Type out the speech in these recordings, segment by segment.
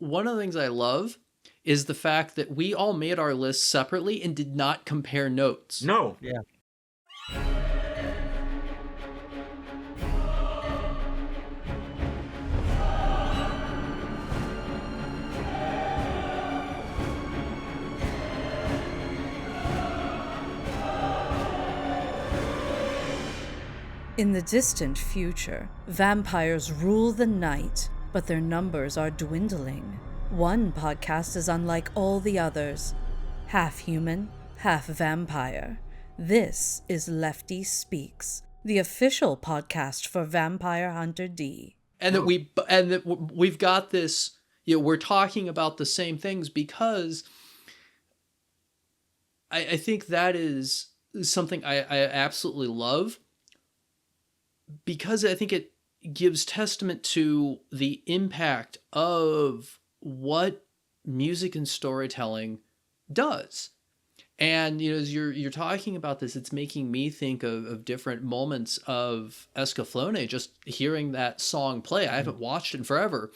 one of the things I love is the fact that we all made our lists separately and did not compare notes. No. Yeah. In the distant future, vampires rule the night, but their numbers are dwindling. One podcast is unlike all the others. Half human, half vampire. This is Lefty Speaks, the official podcast for Vampire Hunter D. And that we've got this, we're talking about the same things because I think that is something I absolutely love, because I think it gives testament to the impact of what music and storytelling does. And as you're talking about this, it's making me think of different moments of Escaflowne, just hearing that song play. I haven't watched it in forever,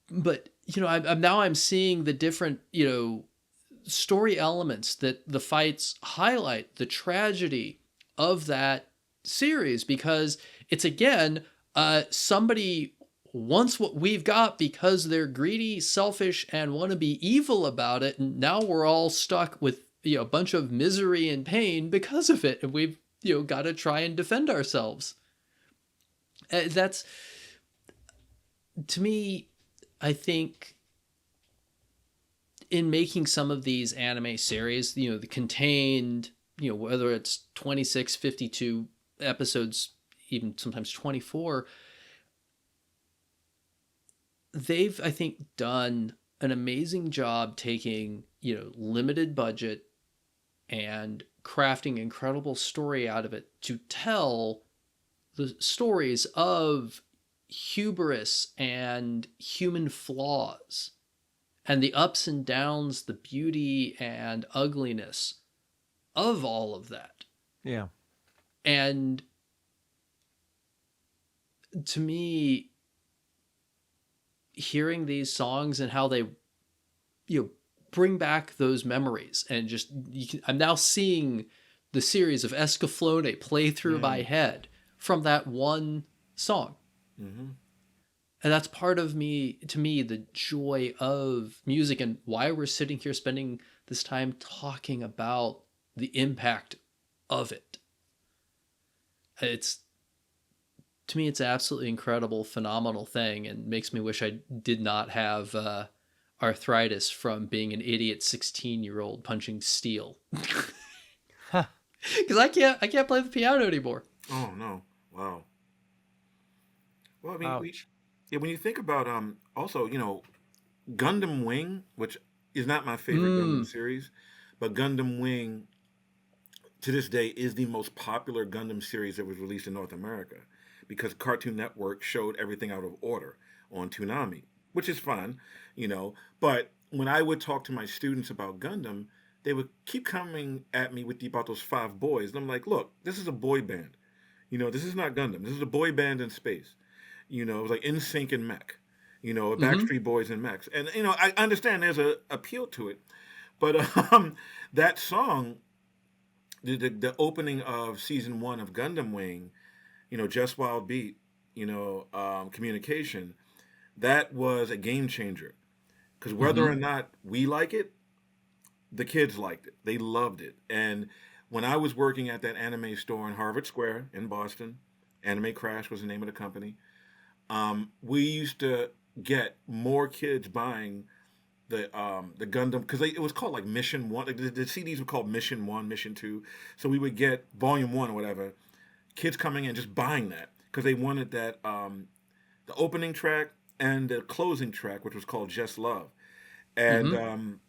but I'm seeing the different story elements that the fights highlight, the tragedy of that series, because it's again somebody wants what we've got because they're greedy, selfish, and want to be evil about it, and now we're all stuck with a bunch of misery and pain because of it, and we've got to try and defend ourselves. That's, to me, I think, in making some of these anime series, the contained, whether it's 26, 52 episodes, even sometimes 24, they've, I think, done an amazing job taking, limited budget and crafting incredible story out of it to tell the stories of hubris and human flaws and the ups and downs, the beauty and ugliness of all of that. Yeah. And to me, hearing these songs and how they, bring back those memories, and just, I'm now seeing the series of Escaflowne play through my head from that one song. Mm-hmm. And that's part of to me, the joy of music and why we're sitting here spending this time talking about the impact of it. To me, it's an absolutely incredible, phenomenal thing, and makes me wish I did not have arthritis from being an idiot 16-year-old punching steel. Because I can't play the piano anymore. Oh no! Wow. Well, I mean, when you think about also Gundam Wing, which is not my favorite Gundam series, but Gundam Wing to this day is the most popular Gundam series that was released in North America, because Cartoon Network showed everything out of order on Toonami, which is fun, But when I would talk to my students about Gundam, they would keep coming at me about those 5 boys. And I'm like, look, this is a boy band. This is not Gundam. This is a boy band in space. It was like NSYNC and Mech, Backstreet Boys and Mechs. And, I understand there's a appeal to it. But that song, the opening of season 1 of Gundam Wing, Just Wild Beat, communication, that was a game changer. Because whether or not we like it, the kids liked it. They loved it. And when I was working at that anime store in Harvard Square in Boston, Anime Crash was the name of the company, we used to get more kids buying the Gundam, because it was called like Mission 1. The CDs were called Mission 1, Mission 2. So we would get Volume 1 or whatever, kids coming in just buying that because they wanted that, the opening track and the closing track, which was called Just Love. And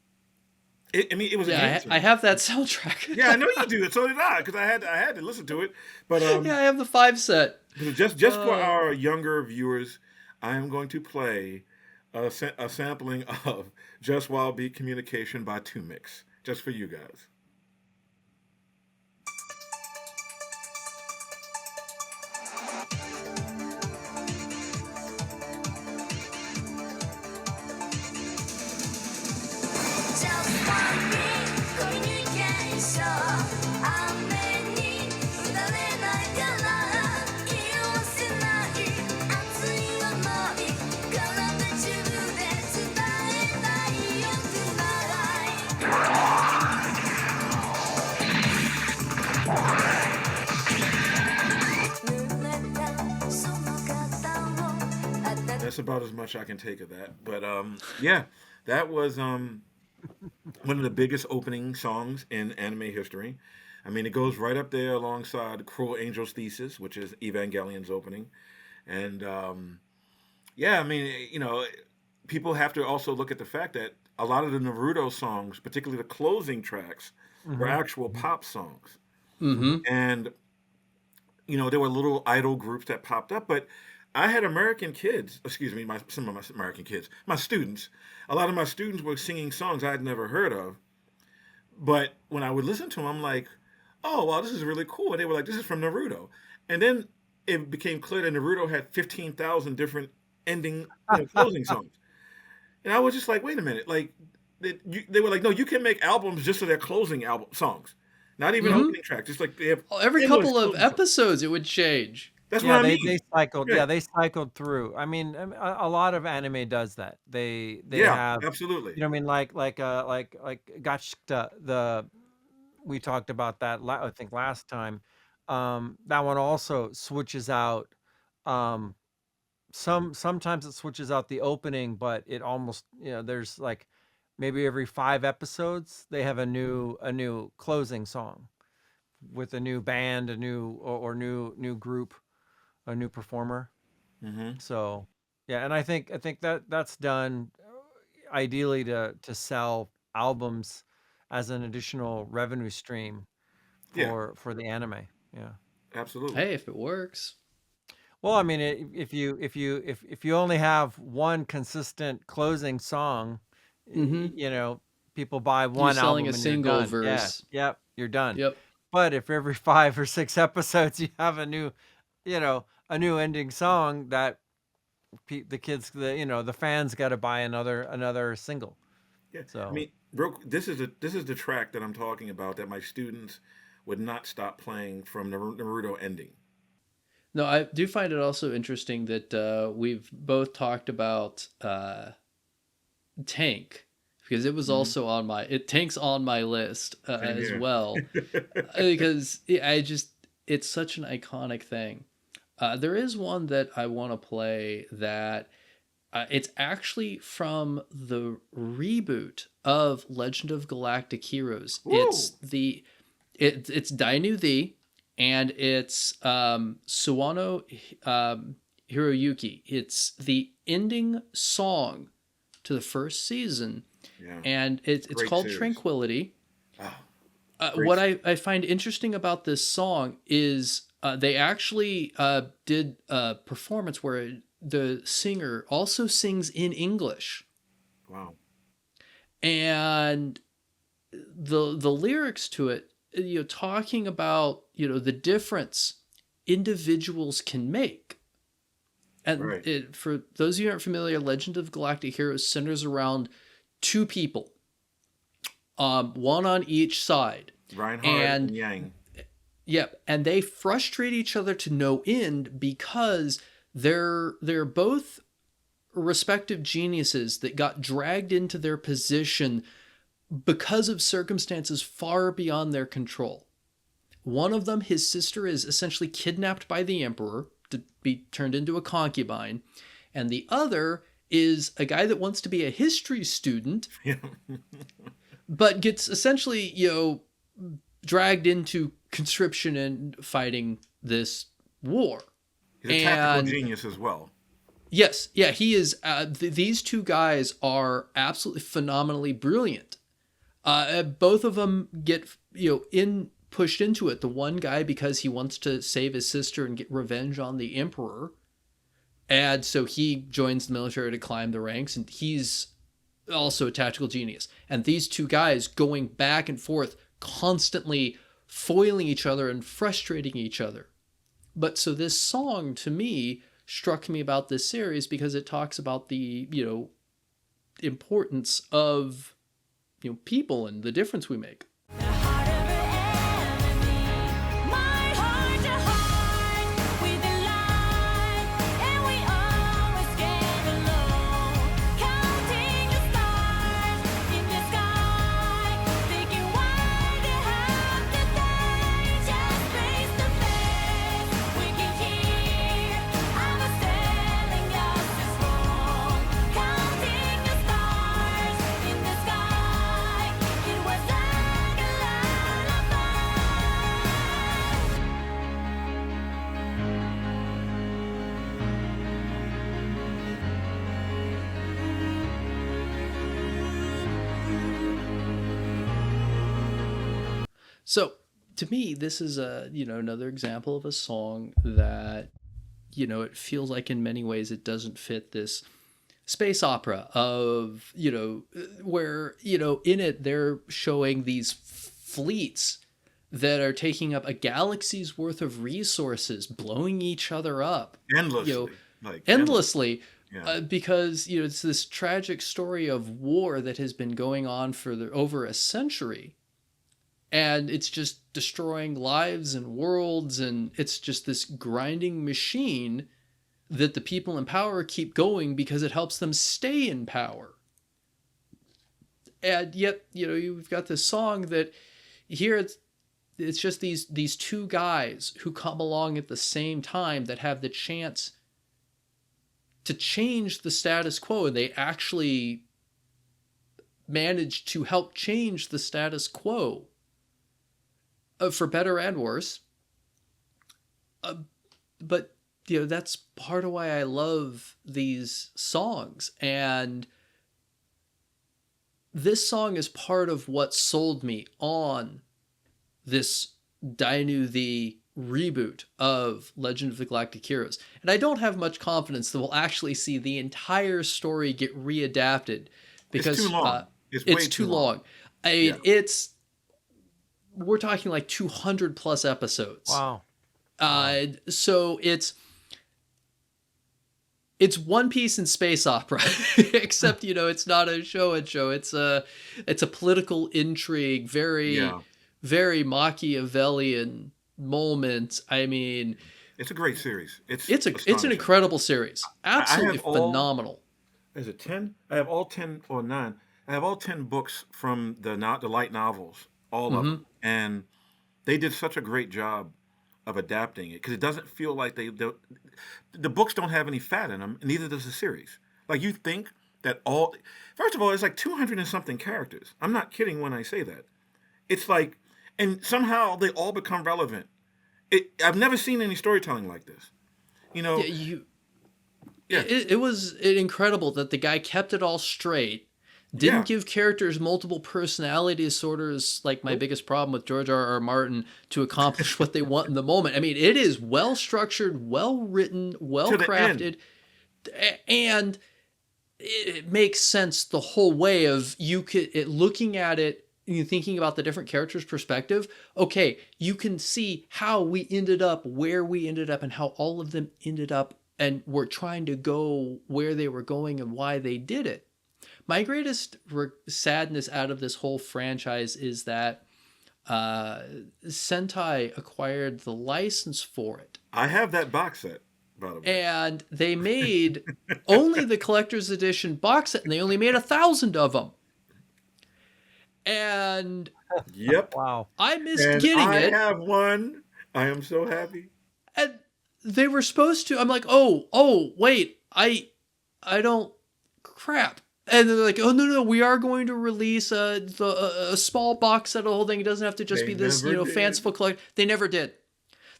it was a game changer. I have that soundtrack. Yeah, I know you do. So did I, because I had to listen to it. But yeah, I have the 5 set. Just for our younger viewers, I am going to play a sampling of Just Wild Beat Communication by 2Mix, just for you guys. about as much I can take of that. But yeah, that was one of the biggest opening songs in anime history. I mean, it goes right up there alongside Cruel Angel's Thesis, which is Evangelion's opening. And yeah, I mean, people have to also look at the fact that a lot of the Naruto songs, particularly the closing tracks, were actual pop songs. Mm-hmm. And, there were little idol groups that popped up, but I had American kids, excuse me, some of my American kids, my students. A lot of my students were singing songs I had never heard of. But when I would listen to them, I'm like, oh, wow, this is really cool. And they were like, this is from Naruto. And then it became clear that Naruto had 15,000 different ending, closing songs. And I was just like, wait a minute. Like, they were like, no, you can make albums just so they're closing album songs. Not even opening tracks. Just like they have every couple of episodes, it would change. That's what I mean. They cycled. Yeah, they cycled through. I mean, a lot of anime does that. They have absolutely. You know what I mean? Like Gachta, we talked about that. I think last time. That one also switches out. Sometimes it switches out the opening, but it almost there's like maybe every 5 episodes they have a new closing song with a new band, a new or new group, a new performer. Mm-hmm. So yeah, and I think that's done ideally to sell albums as an additional revenue stream for the anime. Yeah, absolutely. Hey, if it works. Well, I mean, if you only have one consistent closing song, people buy one You're selling album a and single you're done. verse. Yeah, yep, you're done. Yep. But if every 5 or 6 episodes you have a new ending song, that the kids, the fans got to buy another single. Yeah. So I mean, this is the track that I'm talking about that my students would not stop playing from Naruto ending. No, I do find it also interesting that we've both talked about Tank, because it was also on Tank's on my list as well, because it's such an iconic thing. There is one that I want to play that it's actually from the reboot of Legend of Galactic Heroes. Ooh. It's Dainu The, and it's SawanoHiroyuki. It's the ending song to the first season, and it's called series. Tranquility. What I find interesting about this song is they actually did a performance where the singer also sings in English. Wow. And the lyrics to it, talking about, the difference individuals can make. And for those of you who aren't familiar, Legend of Galactic Heroes centers around 2 people, one on each side. Reinhardt and Yang. Yep, and they frustrate each other to no end because they're both respective geniuses that got dragged into their position because of circumstances far beyond their control. One of them, his sister, is essentially kidnapped by the Emperor to be turned into a concubine, and the other is a guy that wants to be a history student, but gets essentially, dragged into conscription and fighting this war. He's a tactical genius as well. Yes, yeah, he is. These 2 guys are absolutely phenomenally brilliant. Both of them get pushed into it. The one guy because he wants to save his sister and get revenge on the Emperor, and so he joins the military to climb the ranks, and he's also a tactical genius. And these 2 guys going back and forth, constantly foiling each other and frustrating each other. But so this song, to me, struck me about this series because it talks about the, importance of, people and the difference we make. So to me, this is another example of a song that, it feels like in many ways it doesn't fit this space opera of, where, in it they're showing these fleets that are taking up a galaxy's worth of resources, blowing each other up Endlessly. endlessly. Yeah. Because it's this tragic story of war that has been going on for over a century, and it's just destroying lives and worlds, and it's just this grinding machine that the people in power keep going because it helps them stay in power. And yet, you've got this song that here it's just these two guys who come along at the same time that have the chance to change the status quo, and they actually managed to help change the status quo, for better and worse. But that's part of why I love these songs, and this song is part of what sold me on this Dainu the reboot of Legend of the Galactic Heroes. And I don't have much confidence that we'll actually see the entire story get readapted, because it's too long. It's way way too long. I mean, we're talking like 200 plus episodes. Wow. So it's One Piece in space opera, except it's not a show and show. It's a political intrigue, very very Machiavellian moment. I mean, it's a great series. It's an incredible series. Absolutely phenomenal. Is it 10? I have all 10 or 9. I have all 10 books from the light novels, all of them, and they did such a great job of adapting it, because it doesn't feel like the books don't have any fat in them, and neither does the series. Like, you think that first of all, it's like 200 and something characters. I'm not kidding when I say that. It's like, and somehow they all become relevant. I've never seen any storytelling like this. It was incredible that the guy kept it all straight. Didn't give characters multiple personalities, sort of like my biggest problem with George R.R. Martin, to accomplish what they want in the moment. I mean, it is well structured, well written, well crafted, and it makes sense the whole way of looking at it, you thinking about the different characters' perspective. Okay, you can see how we ended up where we ended up, and how all of them ended up and were trying to go where they were going and why they did it. My greatest sadness out of this whole franchise is that Sentai acquired the license for it. I have that box set, by the way. And they made only the collector's edition box set, and they only made 1,000 of them. And wow, I missed getting it. I have one. I am so happy. And they were supposed to. I'm like, oh, wait, I don't. Crap. And they're like, oh, no, we are going to release a small box set of the whole thing. It doesn't have to just be this, fanciful collect. They never did.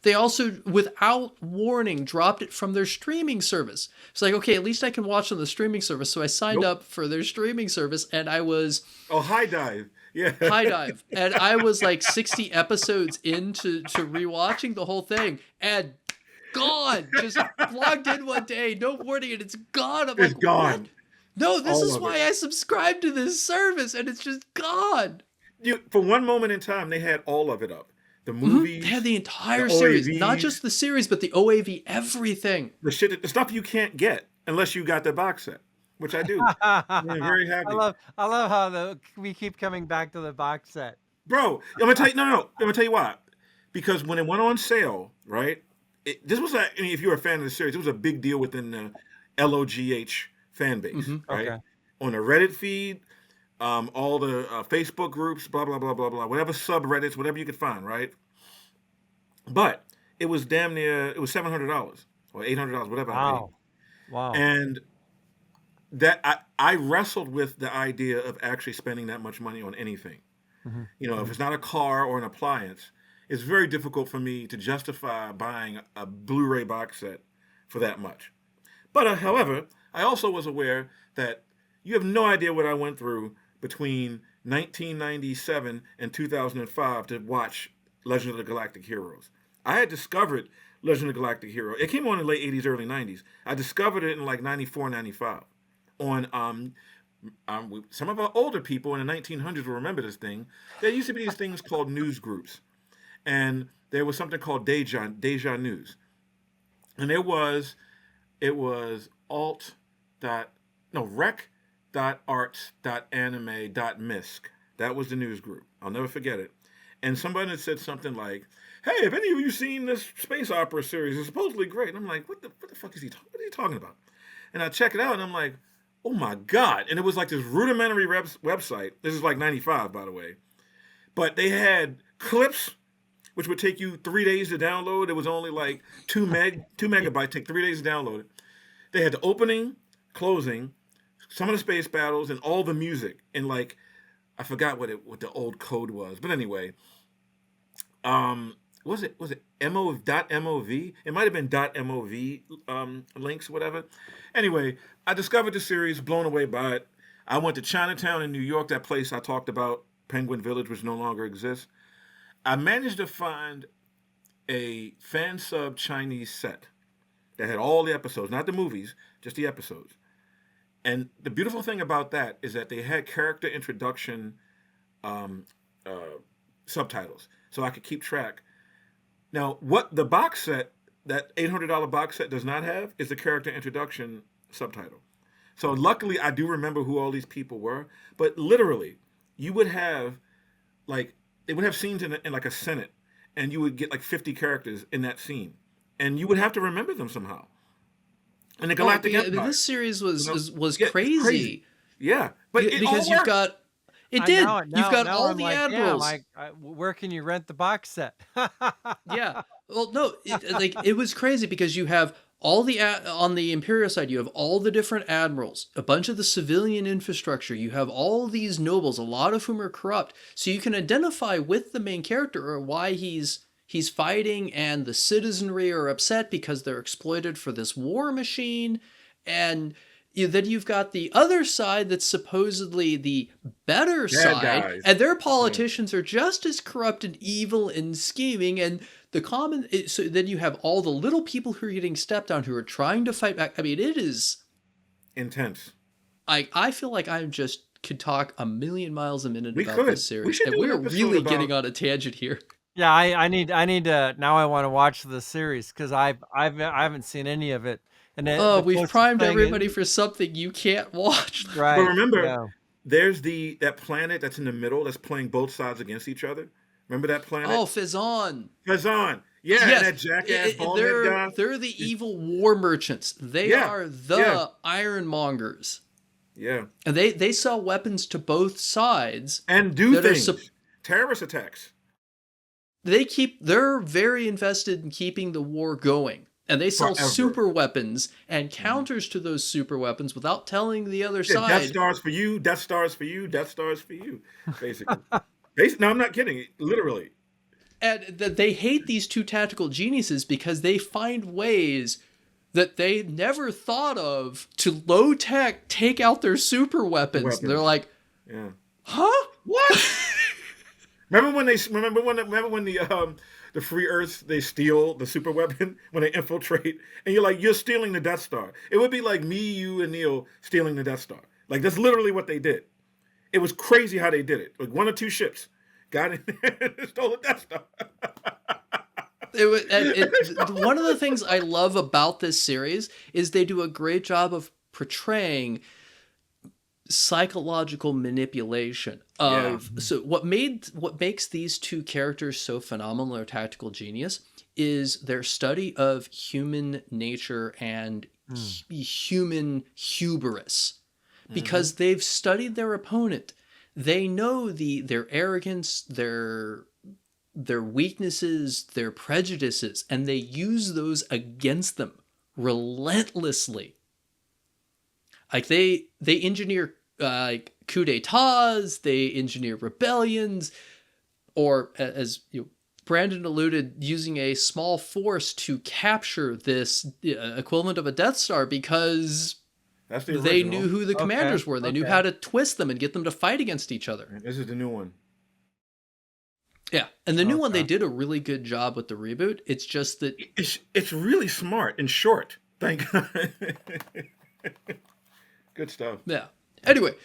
They also, without warning, dropped it from their streaming service. It's like, okay, at least I can watch on the streaming service. So I signed up for their streaming service, and I was... Oh, High Dive. Yeah. High Dive. And I was like 60 episodes into rewatching the whole thing, and gone. Just logged in one day, no warning, and it's gone. I'm like, gone. What? No, this is why I subscribed to this service, and it's just gone. For one moment in time, they had all of it up. The movies. They had the entire series. Not just the series, but the OAV, everything. The stuff you can't get unless you got the box set, which I do. I'm very happy. I love how we keep coming back to the box set. Bro, I'm going to tell you, no. I'm going to tell you why. Because when it went on sale, right, this was, if you were a fan of the series, it was a big deal within the LOGH fan base, right? Okay. On the Reddit feed, all the Facebook groups, blah, blah, blah, blah, blah, whatever subreddits, whatever you could find, right? But it was damn near, it was $700 or $800, whatever. Wow. And that I wrestled with the idea of actually spending that much money on anything. If it's not a car or an appliance, it's very difficult for me to justify buying a Blu-ray box set for that much. But however, I also was aware that you have no idea what I went through between 1997 and 2005 to watch Legend of the Galactic Heroes. I had discovered Legend of the Galactic Hero. It came on in the late 80s, early 90s. I discovered it in like 94, 95 on some of our older people in the 1900s will remember this thing. There used to be these things called news groups, and there was something called Deja News, and it was rec.arts.anime.misc. That was the news group. I'll never forget it. And somebody had said something like, "Hey, have any of you seen this space opera series? It's supposedly great." And I'm like, what the fuck is he talking? What are you talking about? And I check it out, and I'm like, oh my God. And it was like this rudimentary website. This is like 95, by the way. But they had clips, which would take you 3 days to download. It was only like 2 megabytes, take 3 days to download it. They had the opening, closing, some of the space battles, and all the music. And like, I forgot what the old code was. But anyway, was it .mov? It might have been .mov links, whatever. Anyway, I discovered the series, blown away by it. I went to Chinatown in New York, that place I talked about, Penguin Village, which no longer exists. I managed to find a fan sub Chinese set that had all the episodes, not the movies, just the episodes. And the beautiful thing about that is that they had character introduction subtitles, so I could keep track. Now, what the box set, that $800 box set does not have is the character introduction subtitle. So luckily, I do remember who all these people were. But literally, you would have, like, they would have scenes in like a Senate, and you would get like 50 characters in that scene. And you would have to remember them somehow. And the Galactic Empire. This series was Yeah, crazy. Yeah, but it because all you've worked. got you've got all I'm the like, admirals. where can you rent the box set? Yeah. Well, no, it was crazy because you have all the on the Imperial side, you have all the different admirals, a bunch of the civilian infrastructure. You have all these nobles, a lot of whom are corrupt. So you can identify with the main character or why he's fighting, and the citizenry are upset because they're exploited for this war machine. And then you've got the other side that's supposedly the better side, guys. and their politicians are just as corrupt and evil and scheming. And so then you have all the little people who are getting stepped on who are trying to fight back. I mean, it is intense. I feel like I just could talk a million miles a minute about this series. We should do we're an episode really about... getting on a tangent here. Yeah, I need to now. I want to watch the series because I haven't seen any of it. And we've primed everybody for something you can't watch. Right. But remember, there's that planet that's in the middle that's playing both sides against each other. Remember that planet? Oh, Fizon. Fizon. Yeah, yes. That jackass bald-head guy. They're the evil war merchants. They are the ironmongers. Yeah. And they sell weapons to both sides. And do things. Terrorist attacks. They're very invested in keeping the war going. And they sell super weapons and counters to those super weapons without telling the other side. Death Stars for you, Death Stars for you, Death Stars for you, basically. No, I'm not kidding. Literally. And they hate these two tactical geniuses because they find ways that they never thought of to low tech take out their super weapons. And they're like, huh? What? Remember when the Free Earths, they steal the super weapon when they infiltrate, and you're like, you're stealing the Death Star. It would be like me, you, and Neal stealing the Death Star. Like, that's literally what they did. It was crazy how they did it. Like, 1 or 2 ships got in there and stole the Death Star. One of the things I love about this series is they do a great job of portraying psychological manipulation of so what makes these two characters so phenomenal or tactical genius is their study of human nature and human hubris, because they've studied their opponent. They know their arrogance, their weaknesses, their prejudices, and they use those against them relentlessly. Like they engineer coup d'etats, they engineer rebellions, or as Brandon alluded, using a small force to capture this equivalent of a Death Star because That's the They knew original. who the Okay. commanders were. They knew Okay. how to twist them and get them to fight against each other. And this is the new one. Yeah, and the new one, they Okay. did a really good job with the reboot. It's just that It's really smart and short. Thank God. Good stuff. yeah. Anyway,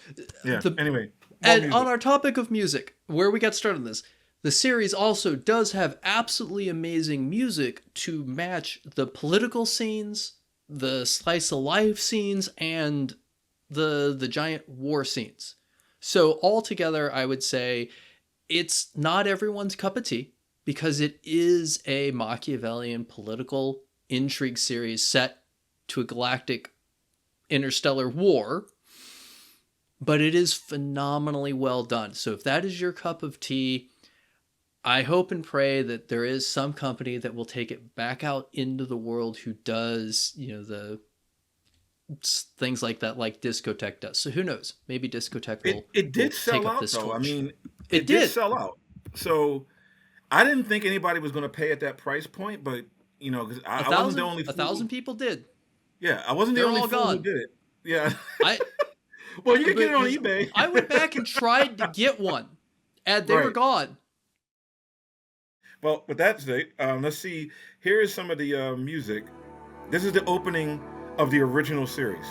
Yeah. Anyway, more and music. on our topic of music, where we got started on this, the series also does have absolutely amazing music to match the political scenes, the slice of life scenes, and the giant war scenes. So altogether, I would say it's not everyone's cup of tea because it is a Machiavellian political intrigue series set to a galactic interstellar war, but it is phenomenally well done. So if that is your cup of tea, I hope and pray that there is some company that will take it back out into the world who does, the things like that, like Discotech does. So who knows? Maybe Discotech will It did will sell take up out this though. I torch. mean, It did did. sell out. So I didn't think anybody was going to pay at that price point, but because I wasn't the only A fool. 1,000 people did. Yeah, I wasn't the They're only all fool who gone. did it. Yeah. I Well, you can get it on because eBay. I went back and tried to get one, and they were Right. gone. Well, with that said, let's see. Here is some of the music. This is the opening of the original series.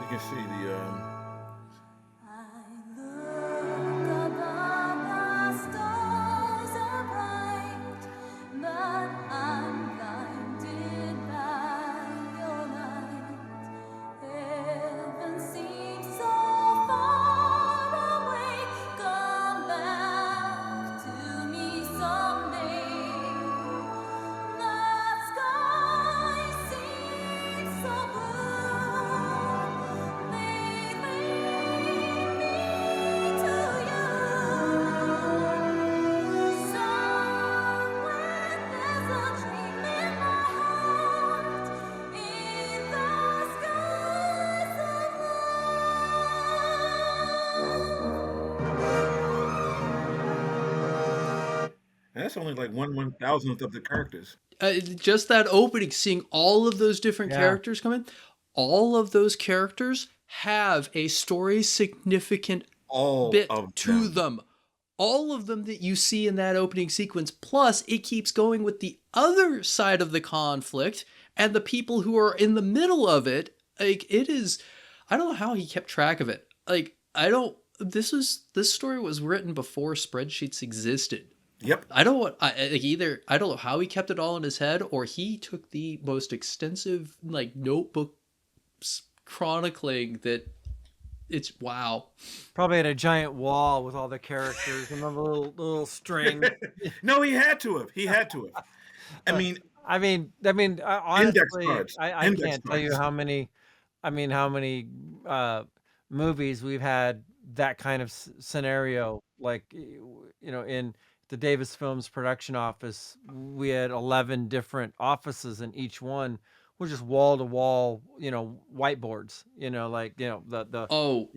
You can see the. And that's only like 1/1000th of the characters. Just that opening, seeing all of those different Yeah. characters come in, all of those characters have a story significant All bit of to them. them. All of them that you see in that opening sequence. Plus, it keeps going with the other side of the conflict and the people who are in the middle of it. Like, it is, I don't know how he kept track of it. Like, this story was written before spreadsheets existed. Yep. I don't know how he kept it all in his head, or he took the most extensive notebook chronicling that. It's wow. Probably had a giant wall with all the characters and a little string. No, he had to have. He had to have. I mean, Honestly, cards. I Index can't tell you cards. how many movies we've had that kind of scenario. Like, in the Davis Films production office, we had 11 different offices, and each one was just wall to wall, whiteboards. Oh,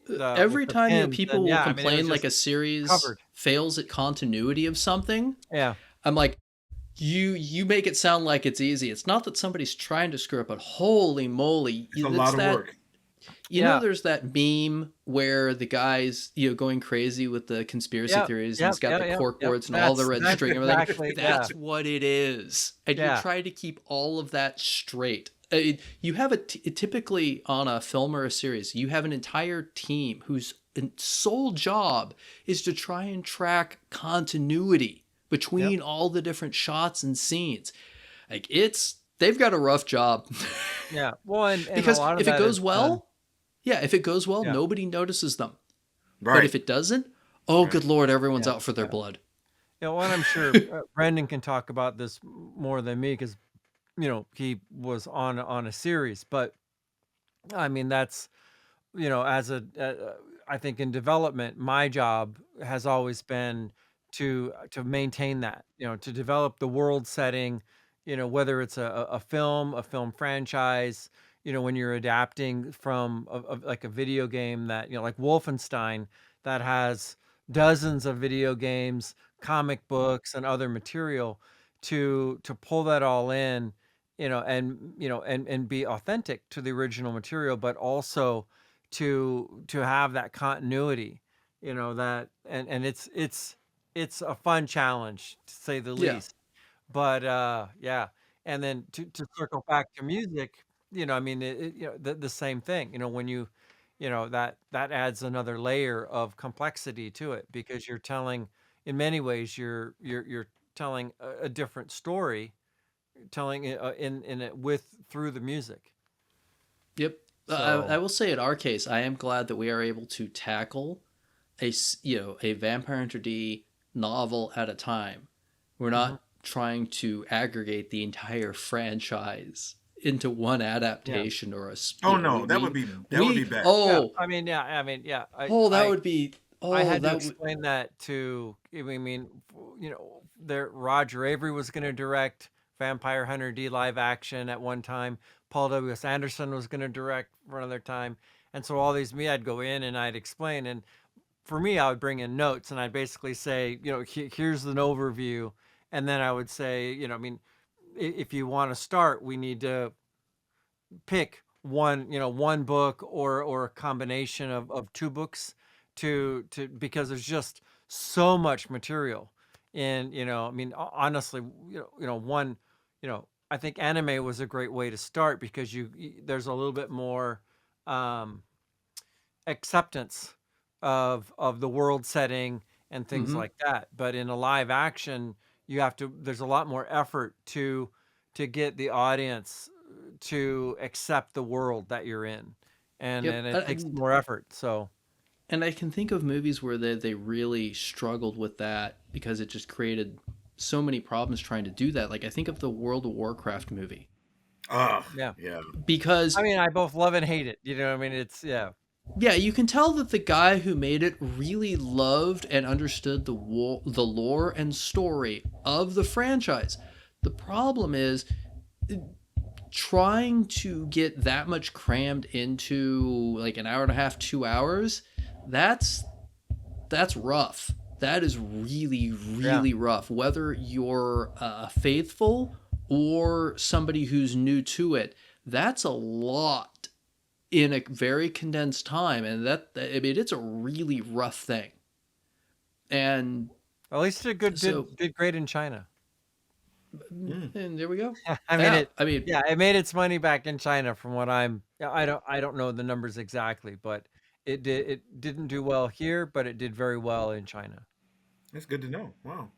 with every the time pins, people and will it was complain like just a series covered. fails at continuity of something, Yeah. I'm like, you make it sound like it's easy. It's not that somebody's trying to screw up, but holy moly, It's a lot of work. There's that meme where the guy's going crazy with the conspiracy theories, and he's got the cork boards and all the red That's string and everything. exactly, That's yeah. what it is, and you Yeah. try to keep all of that straight. You have typically on a film or a series, you have an entire team whose sole job is to try and track continuity between all the different shots and scenes. Like, they've got a rough job. Yeah. Well, and Because a lot of if it that goes is well, if it goes well, Yeah. nobody notices them. Right. But if it doesn't, oh, Right. good Lord, everyone's Yeah, out for their blood. well, and I'm sure Brendan can talk about this more than me because he was on a series. But I mean, that's as I think in development, my job has always been to maintain that, to develop the world setting, whether it's a film franchise, when you're adapting from like a video game that, like Wolfenstein, that has dozens of video games, comic books, and other material, to pull that all in, and be authentic to the original material, but also to have that continuity, that, and it's a fun challenge, to say the Yeah. least. But yeah, and then to circle back to music, I mean, the same thing. When that adds another layer of complexity to it, because you're telling, in many ways, you're telling a different story, telling it in it through the music. Yep. So I will say in our case, I am glad that we are able to tackle a Vampire Hunter D novel at a time. We're not trying to aggregate the entire franchise into one adaptation or a. Oh no, that would be bad. Oh, I mean, yeah. that would be. Oh, I had to that would. explain that to. I mean, there Roger Avery was going to direct Vampire Hunter D live action at one time. Paul W.S. Anderson was going to direct for another time, and so all these, I'd go in and I'd explain, and for me, I would bring in notes, and I'd basically say, here's an overview, and then I would say, I mean, if you want to start, we need to pick one book or a combination of two books to because there's just so much material. And I mean, honestly, one, I think anime was a great way to start, because there's a little bit more acceptance of the world setting and things like that. But in a live action, there's a lot more effort to get the audience to accept the world that you're in, and it takes more effort. So, and I can think of movies where they really struggled with that, because it just created so many problems trying to do that. Like, I think of the World of Warcraft movie. Yeah. Because I mean, I both love and hate it. I mean, it's yeah, you can tell that the guy who made it really loved and understood the lore and story of the franchise. The problem is trying to get that much crammed into like an hour and a half, 2 hours. That's rough. That is really, really rough. Whether you're faithful or somebody who's new to it, that's a lot in a very condensed time, and it's a really rough thing. And at least it did great in China. And there we go. It made its money back in China, from what I don't know the numbers exactly, but it didn't do well here, but it did very well in China. That's good to know. Wow.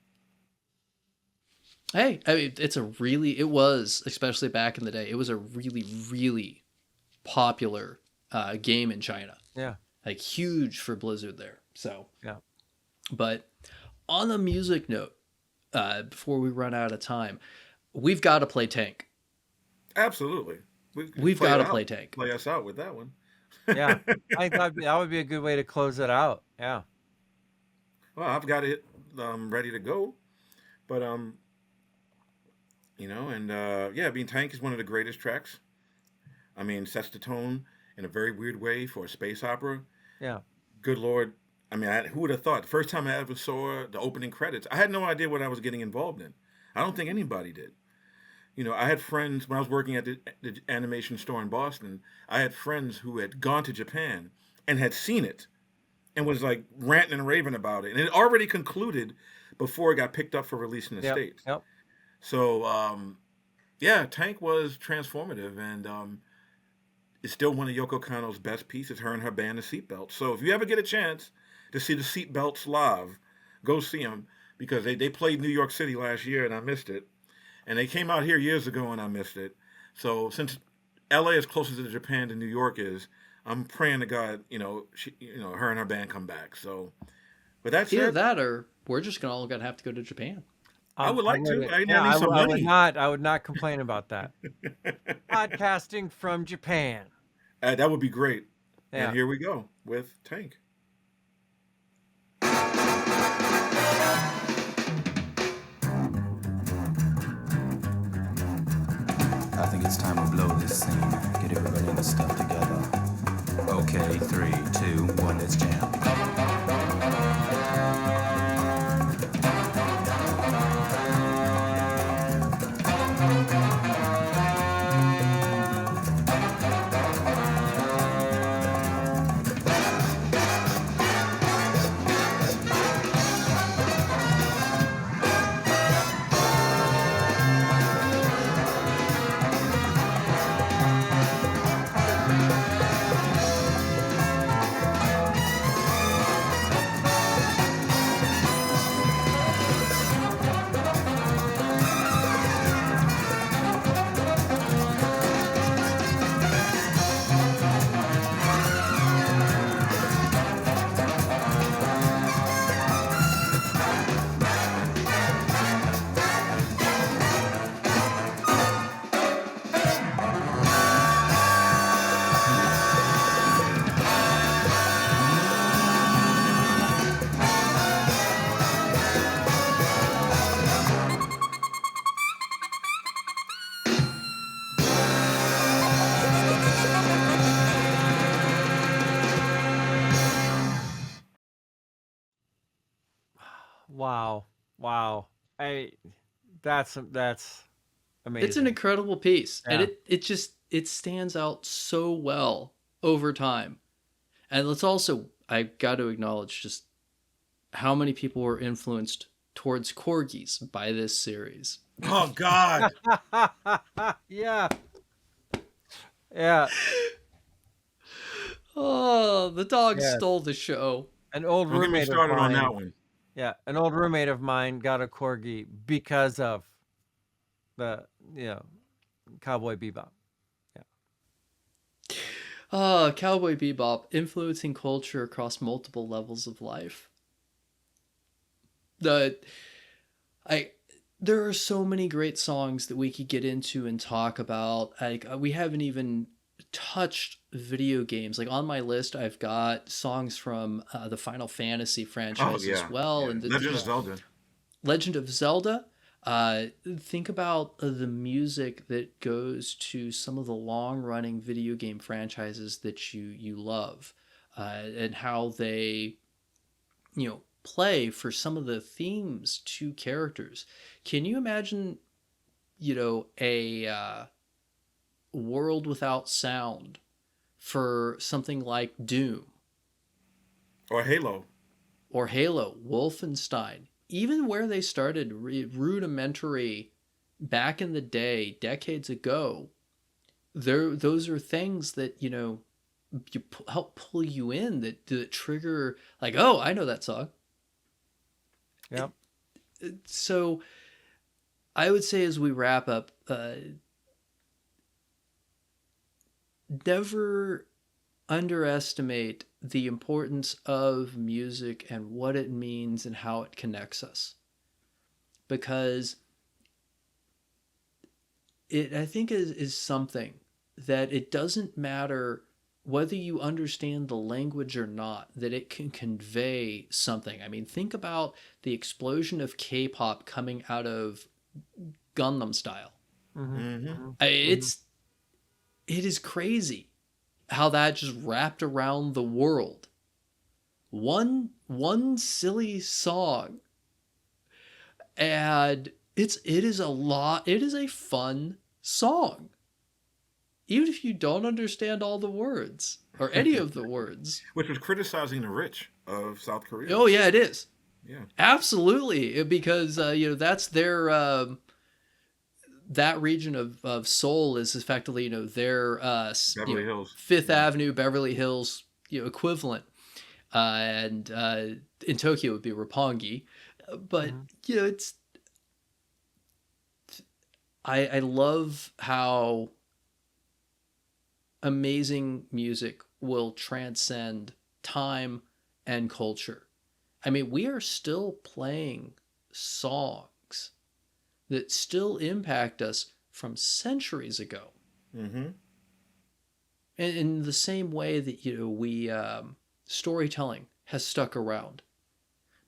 Hey, I mean, it was, especially back in the day, it was a really, really popular game in China. Yeah. Like, huge for Blizzard there. So, yeah. But on a music note, before we run out of time, we've got to play Tank. Absolutely. We've got to play Tank. Play us out with that one. Yeah. I thought that would be a good way to close it out. Yeah. Well, I've got it ready to go. But, being Tank is one of the greatest tracks. I mean, sets the tone in a very weird way for a space opera. Yeah. Good Lord. I mean, who would have thought? The first time I ever saw the opening credits, I had no idea what I was getting involved in. I don't think anybody did. I had friends, when I was working at the animation store in Boston, I had friends who had gone to Japan and had seen it and was like ranting and raving about it. And it already concluded before it got picked up for release in the States. Yep. So, Tank was transformative, and it's still one of Yoko Kanno's best pieces, her and her band, the Seatbelts. So if you ever get a chance to see the Seatbelts live, go see them, because they played New York City last year and I missed it. And they came out here years ago and I missed it. So since LA is closer to Japan than New York is, I'm praying to God, her and her band come back. So with that said, either that or we're just all gonna have to go to Japan. I would like to. I need some money. money. I would not complain about that. Podcasting from Japan. That would be great. Yeah. And here we go with Tank. think it's time to blow this scene. Get everybody in the stuff together. Okay, 3, 2, 1, let's jam. Wow. That's amazing. It's an incredible piece, Yeah. and it stands out so well over time. And let's also, I got to acknowledge just how many people were influenced towards corgis by this series. Oh God! Yeah. Oh, the dog Yes. stole the show. An old Don't get me roommate of started on mine. that one. Yeah, an old roommate of mine got a corgi because of the Cowboy Bebop. Cowboy Bebop influencing culture across multiple levels of life. There are so many great songs that we could get into and talk about. Like we haven't even touched video games. Like on my list, I've got songs from the Final Fantasy franchise as well, Yeah. and Legend of Zelda. Legend of Zelda. Think about the music that goes to some of the long-running video game franchises that you love, and how they, play for some of the themes to characters. Can you imagine, a world without sound for something like Doom Or Halo. Wolfenstein? Even where they started rudimentary back in the day, decades ago, those are things that, help pull you in, that trigger, like, oh, I know that song. Yep. So I would say as we wrap up, never underestimate the importance of music and what it means and how it connects us, because it, I think, is something that it doesn't matter whether you understand the language or not, that it can convey something. I mean, think about the explosion of K-pop coming out of Gundam style. It is crazy how that just wrapped around the world. One silly song, and it is a fun song, even if you don't understand all the words or any of the words. Which was criticizing the rich of South Korea. Oh yeah, it is. Yeah, absolutely, because that's their that region of Seoul is effectively their Beverly Hills, Fifth Avenue, Beverly Hills equivalent, and in Tokyo would be Roppongi, but it's. I love how amazing music will transcend time and culture. I mean, we are still playing songs that still impact us from centuries ago. And in the same way that we storytelling has stuck around.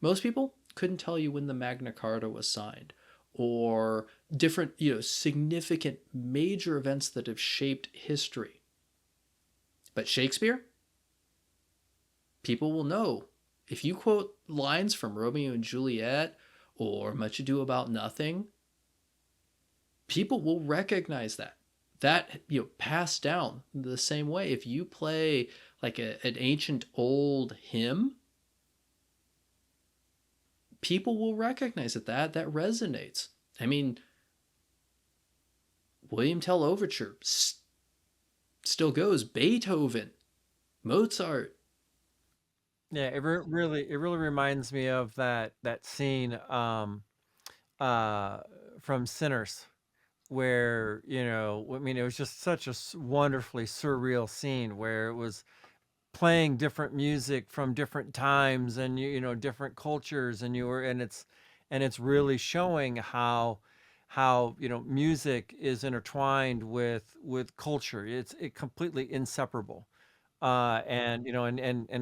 Most people couldn't tell you when the Magna Carta was signed, or different, significant major events that have shaped history. But Shakespeare, people will know. If you quote lines from Romeo and Juliet or Much Ado About Nothing, people will recognize that. That, passed down the same way. If you play like an ancient old hymn, people will recognize that resonates. I mean, William Tell Overture still goes. Beethoven, Mozart. Yeah, really reminds me of that scene from Sinners, where it was just such a wonderfully surreal scene where it was playing different music from different times and different cultures, and it's really showing how music is intertwined with culture. It's completely inseparable. And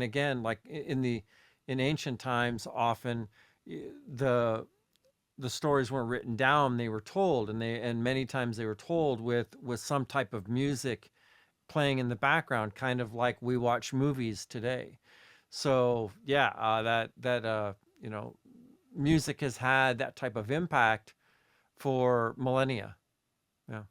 again, like in ancient times, often the stories weren't written down, they were told, and many times they were told with some type of music playing in the background, kind of like we watch movies today. So yeah, music has had that type of impact for millennia. Yeah.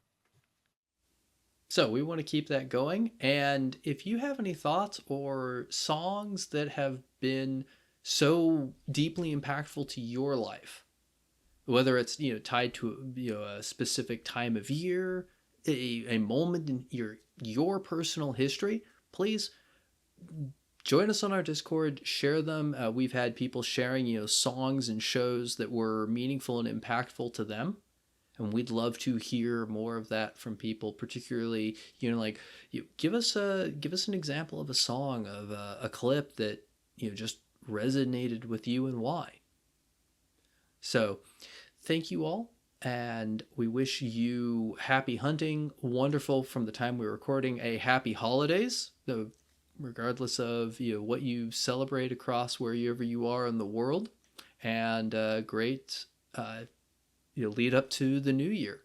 So we want to keep that going. And if you have any thoughts or songs that have been so deeply impactful to your life, whether it's tied to a specific time of year, a moment in your personal history, please join us on our Discord, share them. We've had people sharing songs and shows that were meaningful and impactful to them, and we'd love to hear more of that from people. Particularly, give us an example of a song, of a clip that just resonated with you and why. So thank you all, and we wish you happy hunting, wonderful from the time we're recording, a happy holidays, regardless of what you celebrate across wherever you are in the world, and great lead up to the new year.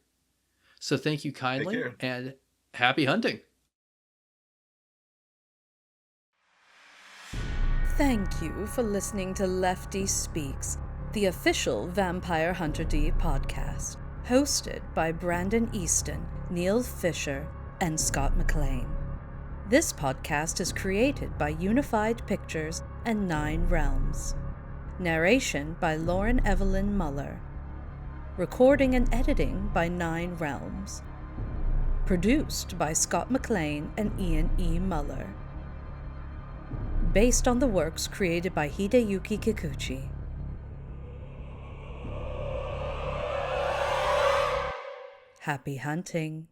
So thank you kindly, and happy hunting. Thank you for listening to Lefty Speaks, the official Vampire Hunter D podcast, hosted by Brandon Easton, Neal Fischer, and Scott McLean. This podcast is created by Unified Pictures and 9 Realms. Narration by Lauren Evallen-Muller. Recording and editing by 9 Realms. Produced by Scott McLean and Ian E. Muller. Based on the works created by Hideyuki Kikuchi. Happy hunting.